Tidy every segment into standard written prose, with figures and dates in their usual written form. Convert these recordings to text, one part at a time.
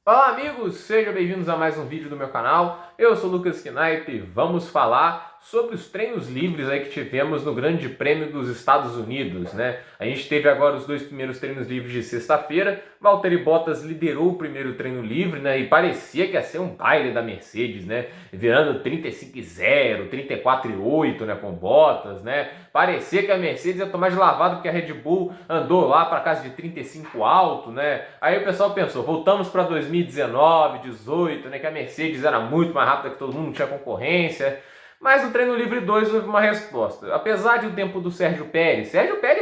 Olá amigos, sejam bem-vindos a mais um vídeo do meu canal. Eu sou o Lucas Knipe e vamos falar sobre os treinos livres aí que tivemos no Grande Prêmio dos Estados Unidos, né? A gente teve agora os dois primeiros treinos livres de sexta-feira. Valtteri Bottas liderou o primeiro treino livre, né? E parecia que ia ser um baile da Mercedes, né? Virando 35-0, 34-8, né? Com Bottas, né? Parecia que a Mercedes ia tomar de lavada porque a Red Bull andou lá para casa de 35 alto, né? Aí o pessoal pensou, voltamos para 2019, 18, né? Que a Mercedes era muito mais rápida que todo mundo, não tinha concorrência. Mas no treino livre 2 houve uma resposta. Apesar de o tempo do Sérgio Pérez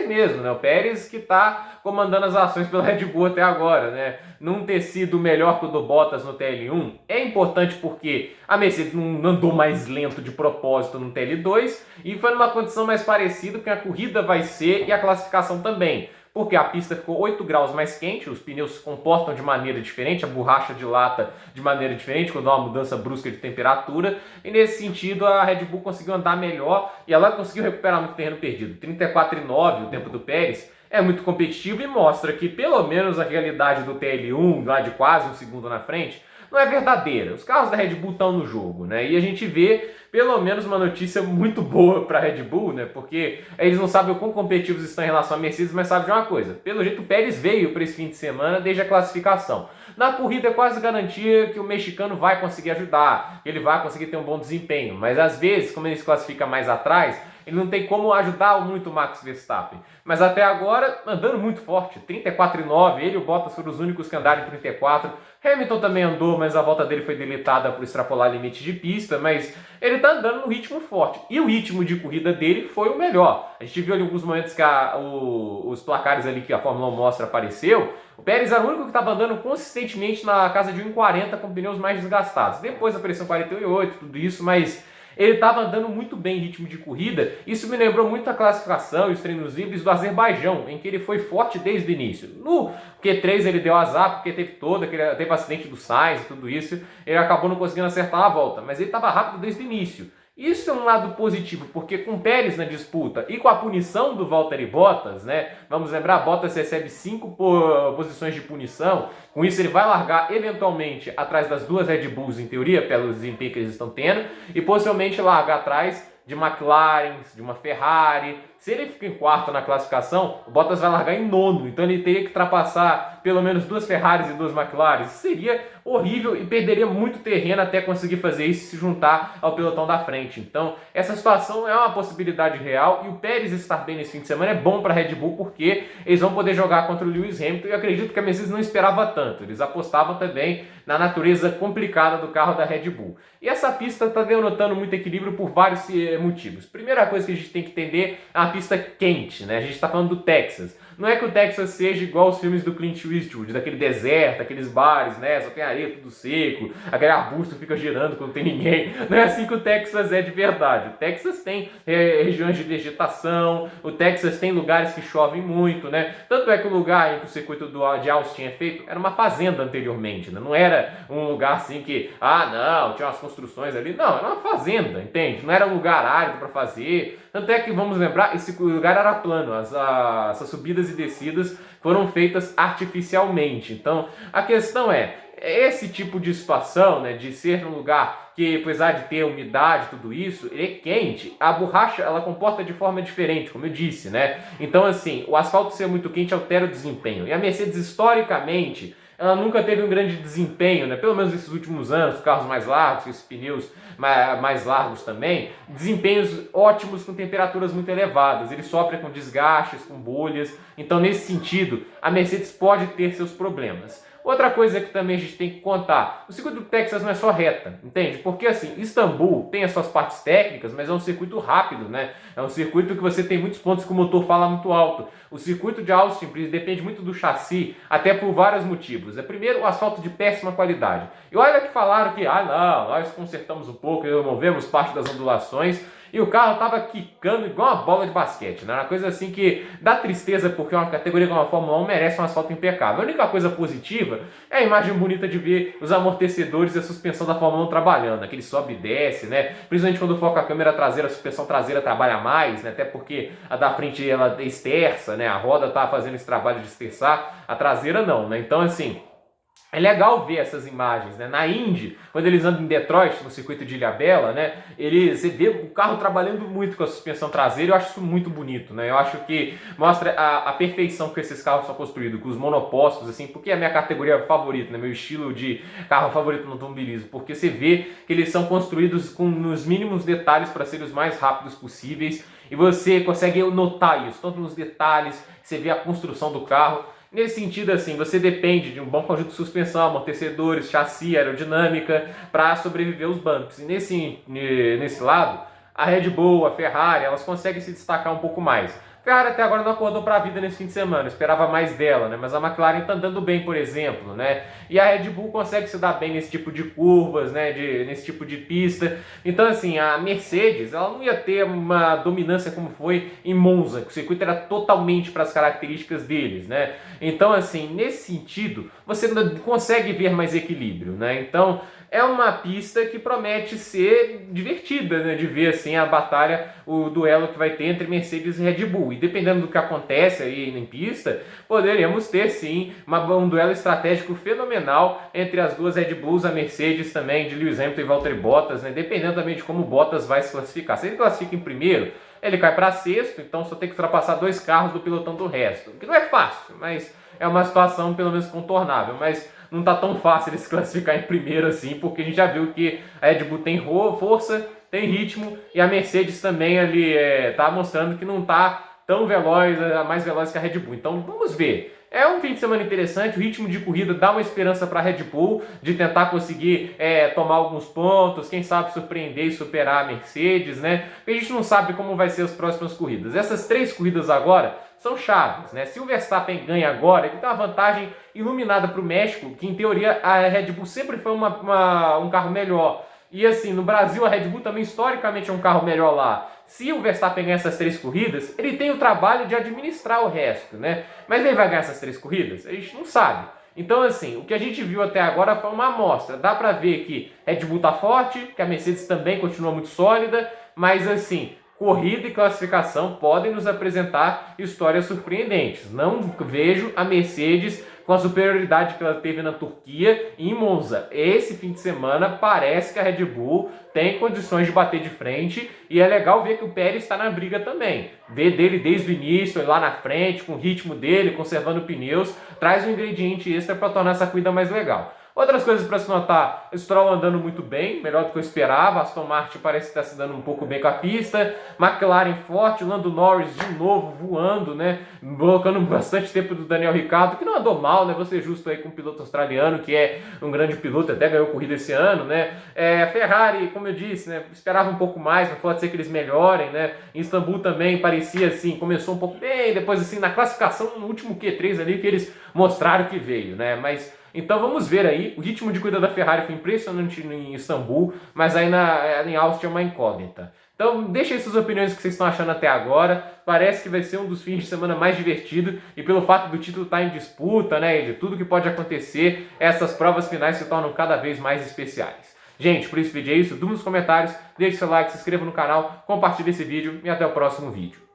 mesmo, né? O Pérez que está comandando as ações pela Red Bull até agora, né? Não ter sido melhor que o do Bottas no TL1 é importante porque a Mercedes não andou mais lento de propósito no TL2 e foi numa condição mais parecida com a corrida vai ser e a classificação também. Porque a pista ficou 8 graus mais quente, os pneus se comportam de maneira diferente, a borracha dilata de maneira diferente quando há uma mudança brusca de temperatura, e nesse sentido a Red Bull conseguiu andar melhor e ela conseguiu recuperar muito terreno perdido. 34,9 o tempo do Pérez é muito competitivo e mostra que pelo menos a realidade do TL1, lá de quase um segundo na frente, não é verdadeira. Os carros da Red Bull estão no jogo, né? E a gente vê pelo menos uma notícia muito boa para a Red Bull, né? Porque eles não sabem o quão competitivos estão em relação à Mercedes, mas sabem de uma coisa: pelo jeito o Pérez veio para esse fim de semana desde a classificação. Na corrida é quase garantia que o mexicano vai conseguir ajudar, que ele vai conseguir ter um bom desempenho, mas às vezes, como ele se classifica mais atrás, ele não tem como ajudar muito o Max Verstappen. Mas até agora, andando muito forte, 34,9, ele e o Bottas foram os únicos que andaram em 34. Hamilton também andou, mas a volta dele foi deletada por extrapolar limite de pista, mas ele tá andando no ritmo forte. E o ritmo de corrida dele foi o melhor. A gente viu ali alguns momentos que os placares ali que a Fórmula 1 mostra apareceu. O Pérez era o único que estava andando consistentemente na casa de 1,40 com pneus mais desgastados. Depois apareceu 48, tudo isso, mas ele estava andando muito bem em ritmo de corrida. Isso me lembrou muito a classificação e os treinos livres do Azerbaijão, em que ele foi forte desde o início. No Q3 ele deu azar, porque teve acidente do Sainz e tudo isso. Ele acabou não conseguindo acertar a volta, mas ele estava rápido desde o início. Isso é um lado positivo, porque com o Pérez na disputa e com a punição do Valtteri Bottas, né? Vamos lembrar, Bottas recebe 5 posições de punição. Com isso, ele vai largar eventualmente atrás das duas Red Bulls, em teoria, pelo desempenho que eles estão tendo, e possivelmente largar atrás de McLaren, de uma Ferrari. Se ele fica em quarto na classificação, o Bottas vai largar em nono, então ele teria que ultrapassar pelo menos duas Ferraris e duas McLaren. Isso seria horrível e perderia muito terreno até conseguir fazer isso e se juntar ao pelotão da frente. Então, essa situação é uma possibilidade real e o Pérez estar bem nesse fim de semana é bom para a Red Bull porque eles vão poder jogar contra o Lewis Hamilton e eu acredito que a Mercedes não esperava tanto. Eles apostavam também na natureza complicada do carro da Red Bull. E essa pista está denotando muito equilíbrio por vários motivos. Primeira coisa que a gente tem que entender é uma pista quente, né? A gente está falando do Texas. Não é que o Texas seja igual aos filmes do Clint Eastwood, daquele deserto, aqueles bares, né? Só tem areia, tudo seco, aquele arbusto fica girando quando tem ninguém. Não é assim que o Texas é de verdade. O Texas tem regiões de vegetação, o Texas tem lugares que chovem muito, né? Tanto é que o lugar em que o circuito de Austin é feito era uma fazenda anteriormente, né? Não era um lugar assim que, não, tinha umas construções ali. Não, era uma fazenda, entende? Não era um lugar árido para fazer. Tanto é que, vamos lembrar, esse lugar era plano, essas subidas e descidas foram feitas artificialmente. Então, a questão é, esse tipo de situação, né, de ser um lugar que, apesar de ter umidade e tudo isso, ele é quente, a borracha, ela comporta de forma diferente, como eu disse, né? Então, assim, o asfalto ser muito quente altera o desempenho. E a Mercedes, historicamente, ela nunca teve um grande desempenho, né? Pelo menos nesses últimos anos, carros mais largos, esses pneus mais largos também, desempenhos ótimos com temperaturas muito elevadas. Ele sofre com desgastes, com bolhas. Então, nesse sentido, a Mercedes pode ter seus problemas. Outra coisa que também a gente tem que contar, o circuito do Texas não é só reta, entende? Porque assim, Istambul tem as suas partes técnicas, mas é um circuito rápido, né? É um circuito que você tem muitos pontos que o motor fala muito alto. O circuito de Austin depende muito do chassi, até por vários motivos. Primeiro, o asfalto de péssima qualidade. E olha que falaram que, não, nós consertamos um pouco, removemos parte das ondulações, e o carro estava quicando igual uma bola de basquete, né? Uma coisa assim que dá tristeza porque uma categoria como a Fórmula 1 merece um asfalto impecável. A única coisa positiva é a imagem bonita de ver os amortecedores e a suspensão da Fórmula 1 trabalhando, aquele sobe e desce, né? Principalmente quando foca a câmera traseira, a suspensão traseira trabalha mais, né? Até porque a da frente ela esterça, né? A roda tá fazendo esse trabalho de esterçar, a traseira não, né? Então assim, É legal ver essas imagens, né? Na Indy, quando eles andam em Detroit, no circuito de Ilhabela, né? Você vê o carro trabalhando muito com a suspensão traseira, eu acho isso muito bonito, né? Eu acho que mostra a perfeição que esses carros são construídos, com os monopostos, assim, porque é a minha categoria favorita, né? Meu estilo de carro favorito no automobilismo, porque você vê que eles são construídos com os mínimos detalhes para serem os mais rápidos possíveis, e você consegue notar isso, tanto nos detalhes, você vê a construção do carro. Nesse sentido, assim, você depende de um bom conjunto de suspensão, amortecedores, chassi, aerodinâmica para sobreviver aos bumps. E nesse lado, a Red Bull, a Ferrari, elas conseguem se destacar um pouco mais. A Ferrari até agora não acordou para a vida nesse fim de semana, eu esperava mais dela, né? Mas a McLaren está andando bem, por exemplo, né? E a Red Bull consegue se dar bem nesse tipo de curvas, né? Nesse tipo de pista. Então, assim, a Mercedes, ela não ia ter uma dominância como foi em Monza, que o circuito era totalmente para as características deles, né? Então, assim, nesse sentido, você consegue ver mais equilíbrio, né? Então, é uma pista que promete ser divertida, né? De ver, assim, a batalha, o duelo que vai ter entre Mercedes e Red Bull. E dependendo do que acontece aí em pista, poderemos ter, sim, um duelo estratégico fenomenal entre as duas Red Bulls, a Mercedes também, de Lewis Hamilton e Valtteri Bottas, né? Dependendo também de como o Bottas vai se classificar. Se ele classifica em primeiro, ele cai para sexto, então só tem que ultrapassar 2 carros do pelotão do resto. Que não é fácil, mas é uma situação pelo menos contornável. Mas não tá tão fácil ele se classificar em primeiro assim, porque a gente já viu que a Red Bull tem força, tem ritmo, e a Mercedes também ali tá mostrando que não tá tão veloz, mais veloz que a Red Bull. Então vamos ver. É um fim de semana interessante, o ritmo de corrida dá uma esperança para a Red Bull de tentar conseguir tomar alguns pontos, quem sabe surpreender e superar a Mercedes, né? Porque a gente não sabe como vai ser as próximas corridas. Essas 3 corridas agora são chaves, né? Se o Verstappen ganha agora, ele tem uma vantagem iluminada para o México, que em teoria a Red Bull sempre foi um carro melhor. E assim, no Brasil a Red Bull também historicamente é um carro melhor lá. Se o Verstappen ganhar essas 3 corridas, ele tem o trabalho de administrar o resto, né? Mas ele vai ganhar essas 3 corridas? A gente não sabe. Então, assim, o que a gente viu até agora foi uma amostra. Dá pra ver que Red Bull tá forte, que a Mercedes também continua muito sólida, mas assim, corrida e classificação podem nos apresentar histórias surpreendentes. Não vejo a Mercedes com a superioridade que ela teve na Turquia e em Monza. Esse fim de semana parece que a Red Bull tem condições de bater de frente e é legal ver que o Pérez está na briga também. Ver dele desde o início, lá na frente, com o ritmo dele, conservando pneus, traz um ingrediente extra para tornar essa corrida mais legal. Outras coisas para se notar, o Stroll andando muito bem, melhor do que eu esperava, Aston Martin parece estar se dando um pouco bem com a pista, McLaren forte, Lando Norris de novo voando, né, colocando bastante tempo do Daniel Ricciardo, que não andou mal, né, vou ser justo aí com o piloto australiano, que é um grande piloto, até ganhou corrida esse ano, né, Ferrari, como eu disse, né, esperava um pouco mais, mas pode ser que eles melhorem, né, em Istambul também parecia assim, começou um pouco bem, depois assim, na classificação, no último Q3 ali, que eles mostraram que veio, né, mas então vamos ver aí, o ritmo de corrida da Ferrari foi impressionante em Istambul, mas aí em Áustria é uma incógnita. Então deixa aí suas opiniões que vocês estão achando até agora, parece que vai ser um dos fins de semana mais divertido e pelo fato do título estar em disputa, né, e de tudo que pode acontecer, essas provas finais se tornam cada vez mais especiais. Gente, por esse vídeo é isso, durma nos comentários, deixe seu like, se inscreva no canal, compartilhe esse vídeo e até o próximo vídeo.